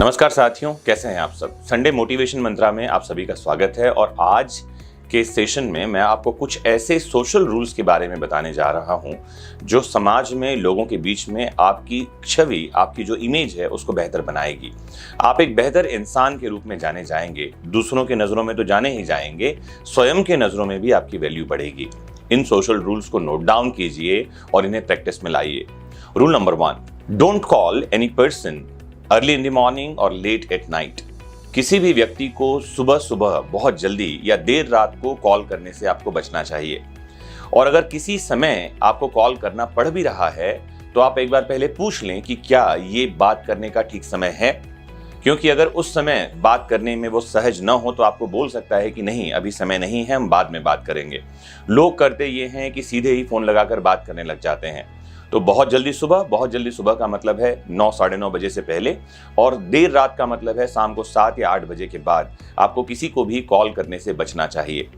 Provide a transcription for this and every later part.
नमस्कार साथियों, कैसे हैं आप सब। संडे मोटिवेशन मंत्रा में आप सभी का स्वागत है। और आज के सेशन में मैं आपको कुछ ऐसे सोशल रूल्स के बारे में बताने जा रहा हूं जो समाज में लोगों के बीच में आपकी छवि, आपकी जो इमेज है उसको बेहतर बनाएगी। आप एक बेहतर इंसान के रूप में जाने जाएंगे, दूसरों के नज़रों में तो जाने ही जाएंगे, स्वयं के नज़रों में भी आपकी वैल्यू बढ़ेगी। इन सोशल रूल्स को नोट डाउन कीजिए और इन्हें प्रैक्टिस में लाइए। Rule number 1, don't call any person early in the morning और लेट एट नाइट। किसी भी व्यक्ति को सुबह सुबह बहुत जल्दी या देर रात को कॉल करने से आपको बचना चाहिए। और अगर किसी समय आपको कॉल करना पड़ भी रहा है तो आप एक बार पहले पूछ लें कि क्या ये बात करने का ठीक समय है, क्योंकि अगर उस समय बात करने में वो सहज न हो तो आपको बोल सकता है कि नहीं, अभी समय नहीं है, हम बाद में बात करेंगे। लोग करते ये हैं कि सीधे ही फोन लगाकर बात करने लग जाते हैं। तो बहुत जल्दी सुबह का मतलब है 9 साढ़े 9 बजे से पहले, और देर रात का मतलब है शाम को 7 या 8 बजे के बाद आपको किसी को भी कॉल करने से बचना चाहिए।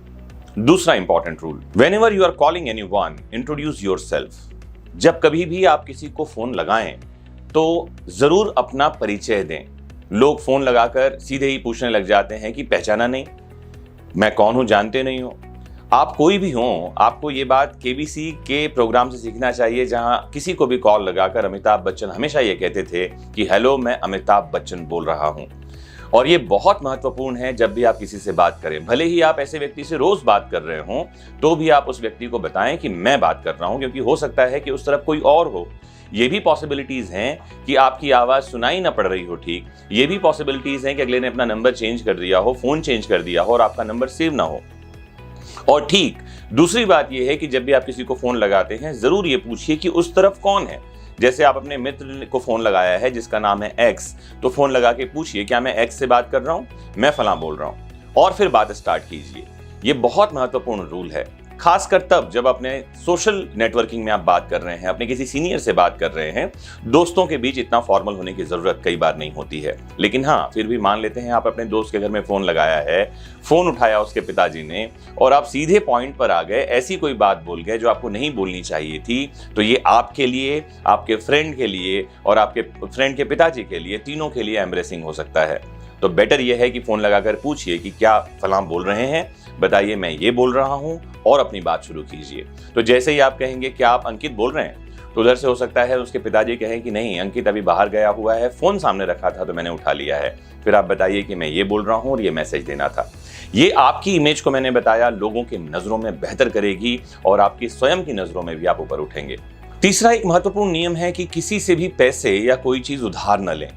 दूसरा important rule, whenever you are calling anyone, introduce yourself. जब कभी भी आप किसी को फोन लगाएं तो जरूर अपना परिचय दें। लोग फोन लगाकर सीधे ही पूछने लग जाते हैं कि पहचाना नहीं, मैं कौन हूं, जानते नहीं हो। आप कोई भी हो, आपको ये बात केबीसी के प्रोग्राम से सीखना चाहिए, जहां किसी को भी कॉल लगाकर अमिताभ बच्चन हमेशा ये कहते थे कि हेलो, मैं अमिताभ बच्चन बोल रहा हूं। और ये बहुत महत्वपूर्ण है। जब भी आप किसी से बात करें, भले ही आप ऐसे व्यक्ति से रोज बात कर रहे हो, तो भी आप उस व्यक्ति को बताएं कि मैं बात कर रहा हूं, क्योंकि हो सकता है कि उस तरफ कोई और हो। ये भी पॉसिबिलिटीज हैं कि आपकी आवाज सुनाई ना पड़ रही हो ठीक। ये भी पॉसिबिलिटीज हैं कि अगले ने अपना नंबर चेंज कर दिया हो, फोन चेंज कर दिया हो और आपका नंबर सेव ना हो। और ठीक दूसरी बात यह है कि जब भी आप किसी को फोन लगाते हैं, जरूर ये पूछिए कि उस तरफ कौन है। जैसे आप अपने मित्र को फोन लगाया है जिसका नाम है एक्स, तो फोन लगा के पूछिए क्या मैं एक्स से बात कर रहा हूं, मैं फलां बोल रहा हूं, और फिर बात स्टार्ट कीजिए। ये बहुत महत्वपूर्ण रूल है, खासकर तब जब अपने सोशल नेटवर्किंग में आप बात कर रहे हैं, अपने किसी सीनियर से बात कर रहे हैं। दोस्तों के बीच इतना फॉर्मल होने की जरूरत कई बार नहीं होती है, लेकिन हाँ, फिर भी मान लेते हैं आप अपने दोस्त के घर में फोन लगाया है, फोन उठाया उसके पिताजी ने, और आप सीधे पॉइंट पर आ गए, ऐसी कोई बात बोल गए जो आपको नहीं बोलनी चाहिए थी। तो ये आपके लिए, आपके फ्रेंड के लिए और आपके फ्रेंड के पिताजी के लिए, तीनों के लिए एम्ब्रेसिंग हो सकता है। तो बेटर यह है कि फोन लगाकर पूछिए कि क्या फलां बोल रहे हैं, बताइए मैं ये बोल रहा हूं, और अपनी बात शुरू कीजिए। तो जैसे ही आप कहेंगे क्या आप अंकित बोल रहे हैं, तो उधर से हो सकता है उसके पिताजी कहें कि नहीं, अंकित अभी बाहर गया हुआ है, फोन सामने रखा था तो मैंने उठा लिया है। फिर आप बताइए कि मैं ये बोल रहा हूं और ये मैसेज देना था। ये आपकी इमेज को मैंने बताया लोगों की नजरों में बेहतर करेगी और आपकी स्वयं की नजरों में भी आप ऊपर उठेंगे। तीसरा एक महत्वपूर्ण नियम है कि किसी से भी पैसे या कोई चीज उधार न लें,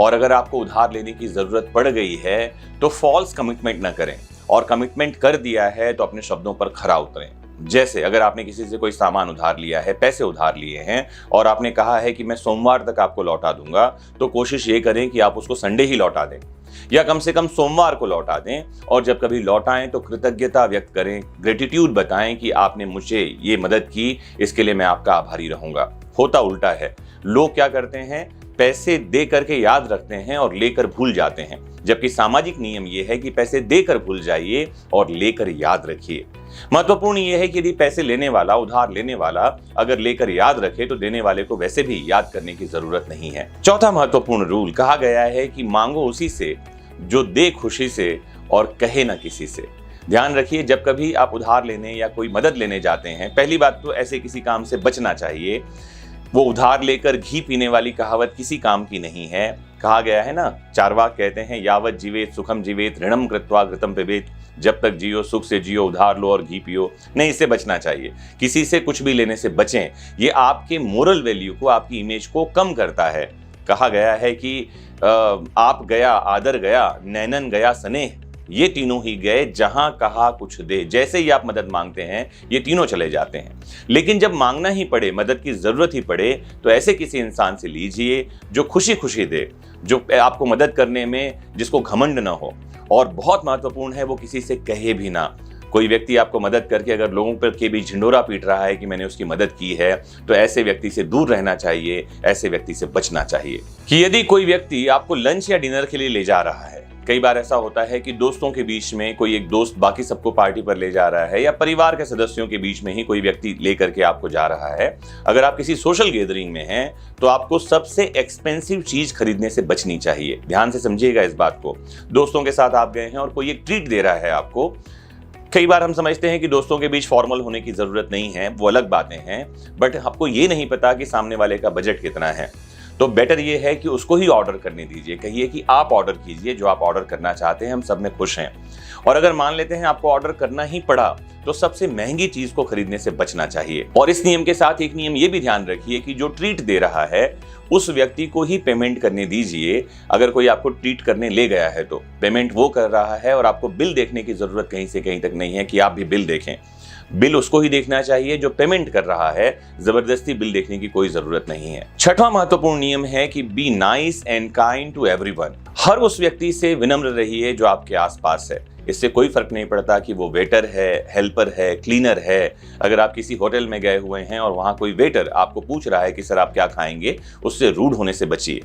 और अगर आपको उधार लेने की जरूरत पड़ गई है तो फॉल्स कमिटमेंट न करें, और कमिटमेंट कर दिया है तो अपने शब्दों पर खरा उतरें। जैसे अगर आपने किसी से कोई सामान उधार लिया है, पैसे उधार लिए हैं, और आपने कहा है कि मैं सोमवार तक आपको लौटा दूंगा, तो कोशिश ये करें कि आप उसको संडे ही लौटा दें, या कम से कम सोमवार को लौटा दें। और जब कभी लौटाएं तो कृतज्ञता व्यक्त करें, ग्रेटिट्यूड बताएं कि आपने मुझे ये मदद की, इसके लिए मैं आपका आभारी रहूंगा। होता उल्टा है, लोग क्या करते हैं, पैसे दे करके याद रखते हैं और लेकर भूल जाते हैं, जबकि सामाजिक नियम यह है कि पैसे देकर भूल जाइए और लेकर याद रखिए। महत्वपूर्ण यह है कि यदि पैसे लेने वाला, उधार लेने वाला अगर लेकर याद रखे तो देने वाले को वैसे भी याद करने की जरूरत नहीं है। चौथा महत्वपूर्ण रूल, कहा गया है कि मांगो उसी से जो दे खुशी से और कहे ना किसी से। ध्यान रखिए, जब कभी आप उधार लेने या कोई मदद लेने जाते हैं, पहली बात तो ऐसे किसी काम से बचना चाहिए। वो उधार लेकर घी पीने वाली कहावत किसी काम की नहीं है। कहा गया है ना, चार्वाक कहते हैं, यावत जीवेत सुखम जीवेत ऋणम कृत्वा घृतम पिबेत। जब तक जियो सुख से जियो, उधार लो और घी पियो। नहीं, इससे बचना चाहिए। किसी से कुछ भी लेने से बचें, ये आपके मोरल वैल्यू को, आपकी इमेज को कम करता है। कहा गया है कि आप गया, आदर गया, नैनन गया स्नेह, ये तीनों ही गए, जहां कहा कुछ दे। जैसे ही आप मदद मांगते हैं ये तीनों चले जाते हैं। लेकिन जब मांगना ही पड़े, मदद की जरूरत ही पड़े, तो ऐसे किसी इंसान से लीजिए जो खुशी खुशी दे, जो आपको मदद करने में जिसको घमंड ना हो। और बहुत महत्वपूर्ण है, वो किसी से कहे भी ना। कोई व्यक्ति आपको मदद करके अगर लोगों पर के बीच झिंडोरा पीट रहा है कि मैंने उसकी मदद की है, तो ऐसे व्यक्ति से दूर रहना चाहिए, ऐसे व्यक्ति से बचना चाहिए। कि यदि कोई व्यक्ति आपको लंच या डिनर के लिए ले जा रहा है, कई बार ऐसा होता है कि दोस्तों के बीच में कोई एक दोस्त बाकी सबको पार्टी पर ले जा रहा है, या परिवार के सदस्यों के बीच में ही कोई व्यक्ति लेकर के आपको जा रहा है। अगर आप किसी सोशल गैदरिंग में हैं तो आपको सबसे एक्सपेंसिव चीज खरीदने से बचनी चाहिए। ध्यान से समझिएगा इस बात को। दोस्तों के साथ आप गए हैं और कोई एक ट्रीट दे रहा है आपको। कई बार हम समझते हैं कि दोस्तों के बीच फॉर्मल होने की जरूरत नहीं है, वो अलग बातें हैं, बट आपको ये नहीं पता कि सामने वाले का बजट कितना है। तो बेटर ये है कि उसको ही ऑर्डर करने दीजिए। कहिए कि आप ऑर्डर कीजिए जो आप ऑर्डर करना चाहते हैं, हम सब में खुश हैं। और अगर मान लेते हैं आपको ऑर्डर करना ही पड़ा तो सबसे महंगी चीज को खरीदने से बचना चाहिए। और इस नियम के साथ एक नियम ये भी ध्यान रखिए कि जो ट्रीट दे रहा है उस व्यक्ति को ही पेमेंट करने दीजिए। अगर कोई आपको ट्रीट करने ले गया है तो पेमेंट वो कर रहा है और आपको बिल देखने की जरूरत कहीं से कहीं तक नहीं है कि आप भी बिल देखें। बिल उसको ही देखना चाहिए जो पेमेंट कर रहा है, जबरदस्ती बिल देखने की कोई जरूरत नहीं है। छठवां महत्वपूर्ण नियम है कि be nice and kind to everyone. हर उस व्यक्ति से विनम्र रहिए जो आपके आसपास है। इससे कोई फर्क नहीं पड़ता कि वो वेटर है, हेल्पर है, क्लीनर है। अगर आप किसी होटल में गए हुए हैं और वहां कोई वेटर आपको पूछ रहा है कि सर आप क्या खाएंगे, उससे रूड होने से बचिए।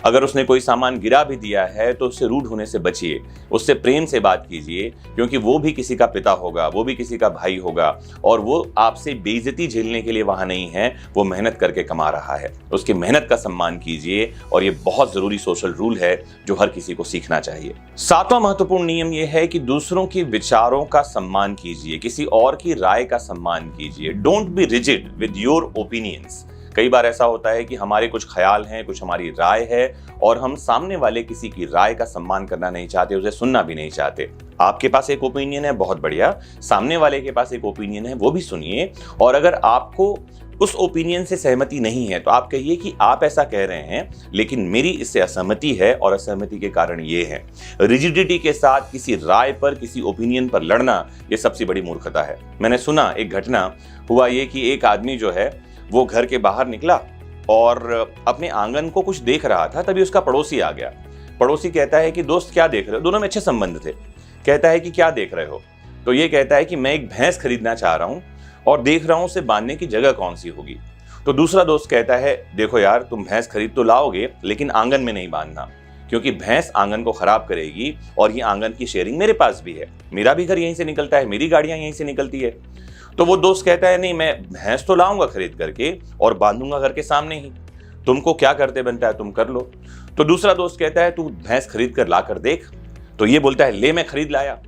अगर उसने कोई सामान गिरा भी दिया है तो उससे रूड होने से बचिए। उससे प्रेम से बात कीजिए, क्योंकि वो भी किसी का पिता होगा, वो भी किसी का भाई होगा और वो आपसे बेइज्जती झेलने के लिए वहां नहीं है, वो मेहनत करके कमा रहा है। उसकी मेहनत का सम्मान कीजिए और ये बहुत जरूरी सोशल रूल है जो हर किसी को सीखना चाहिए। सातवां महत्वपूर्ण नियम ये है कि दूसरों के विचारों का सम्मान कीजिए, किसी और की राय का सम्मान कीजिए। Don't be rigid with your opinions. कई बार ऐसा होता है कि हमारे कुछ ख्याल हैं, कुछ हमारी राय है और हम सामने वाले किसी की राय का सम्मान करना नहीं चाहते, उसे सुनना भी नहीं चाहते। आपके पास एक ओपिनियन है, बहुत बढ़िया। सामने वाले के पास एक ओपिनियन है, वो भी सुनिए। और अगर आपको उस ओपिनियन से सहमति नहीं है तो आप कहिए कि आप ऐसा कह रहे हैं लेकिन मेरी इससे असहमति है और असहमति के कारण ये है। रिजिडिटी के साथ किसी राय पर, किसी ओपिनियन पर लड़ना, ये सबसे बड़ी मूर्खता है। मैंने सुना एक घटना हुआ ये कि एक आदमी जो है वो घर के बाहर निकला और अपने आंगन को कुछ देख रहा था, तभी उसका पड़ोसी आ गया। पड़ोसी कहता है कि दोस्त क्या देख रहे हो? दोनों में अच्छे संबंध थे। कहता है कि क्या देख रहे हो? तो ये कहता है कि मैं एक भैंस खरीदना चाह रहा हूं और देख रहा हूं उसे बांधने की जगह कौन सी होगी। तो दूसरा दोस्त कहता है देखो यार, तुम भैंस खरीद तो लाओगे लेकिन आंगन में नहीं बांधना, क्योंकि भैंस आंगन को खराब करेगी और ये आंगन की शेयरिंग मेरे पास भी है, मेरा भी घर यहीं से निकलता है, मेरी गाड़ियां यहीं से निकलती है। तो वो दोस्त कहता है नहीं, मैं भैंस तो लाऊंगा खरीद करके और बांधूंगा घर के सामने ही, तुमको क्या करते बनता है तुम कर लो। तो दूसरा दोस्त कहता है तू भैंस खरीद कर ला कर देख। तो ये बोलता है ले मैं खरीद लाया।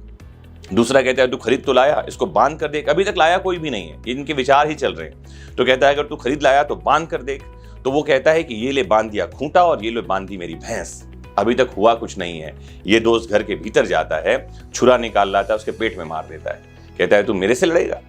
दूसरा कहता है तू खरीद तो लाया, इसको बांध कर देख। अभी तक लाया कोई भी नहीं है, इनके विचार ही चल रहे हैं। तो कहता है अगर तू खरीद लाया तो बांध कर देख। तो वो कहता है कि ये ले बांध दिया खूंटा और ये ले बांध दी मेरी भैंस। अभी तक हुआ कुछ नहीं है। ये दोस्त घर के भीतर जाता है, छुरा निकाल लाता है, उसके पेट में मार देता है। कहता है तू मेरे से लड़ेगा?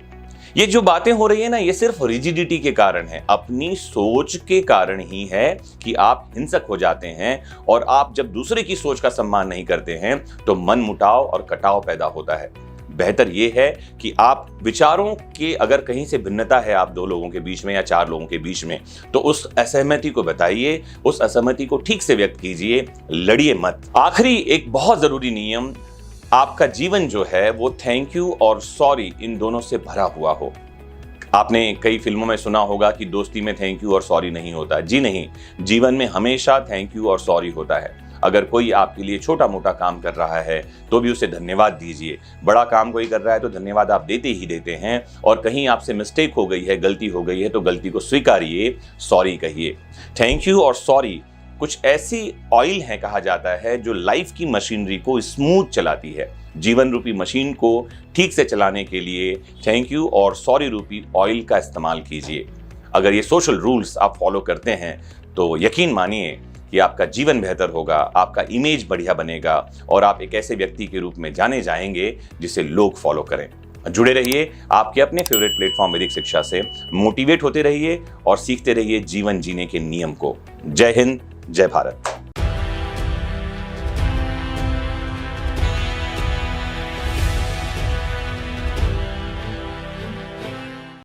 ये जो बातें हो रही है ना, ये सिर्फ रिजिडिटी के कारण है, अपनी सोच के कारण ही है कि आप हिंसक हो जाते हैं। और आप जब दूसरे की सोच का सम्मान नहीं करते हैं तो मनमुटाव और कटाव पैदा होता है। बेहतर ये है कि आप विचारों के अगर कहीं से भिन्नता है आप दो लोगों के बीच में या चार लोगों के बीच में, तो उस असहमति को बताइए, उस असहमति को ठीक से व्यक्त कीजिए, लड़िए मत। आखिरी एक बहुत जरूरी नियम, आपका जीवन जो है वो थैंक यू और सॉरी इन दोनों से भरा हुआ हो। आपने कई फिल्मों में सुना होगा कि दोस्ती में थैंक यू और सॉरी नहीं होता। जी नहीं, जीवन में हमेशा थैंक यू और सॉरी होता है। अगर कोई आपके लिए छोटा मोटा काम कर रहा है तो भी उसे धन्यवाद दीजिए। बड़ा काम कोई कर रहा है तो धन्यवाद आप देते ही देते हैं। और कहीं आपसे मिस्टेक हो गई है, गलती हो गई है, तो गलती को स्वीकारिए, सॉरी कहिए। थैंक यू और सॉरी कुछ ऐसी ऑयल है कहा जाता है जो लाइफ की मशीनरी को स्मूथ चलाती है। जीवन रूपी मशीन को ठीक से चलाने के लिए थैंक यू और सॉरी रूपी ऑयल का इस्तेमाल कीजिए। अगर ये सोशल रूल्स आप फॉलो करते हैं तो यकीन मानिए कि आपका जीवन बेहतर होगा, आपका इमेज बढ़िया बनेगा और आप एक ऐसे व्यक्ति के रूप में जाने जाएंगे जिसे लोग फॉलो करें। जुड़े रहिए आपके अपने फेवरेट प्लेटफॉर्म वैदिक शिक्षा से, मोटिवेट होते रहिए और सीखते रहिए जीवन जीने के नियम को। जय हिंद, जय भारत।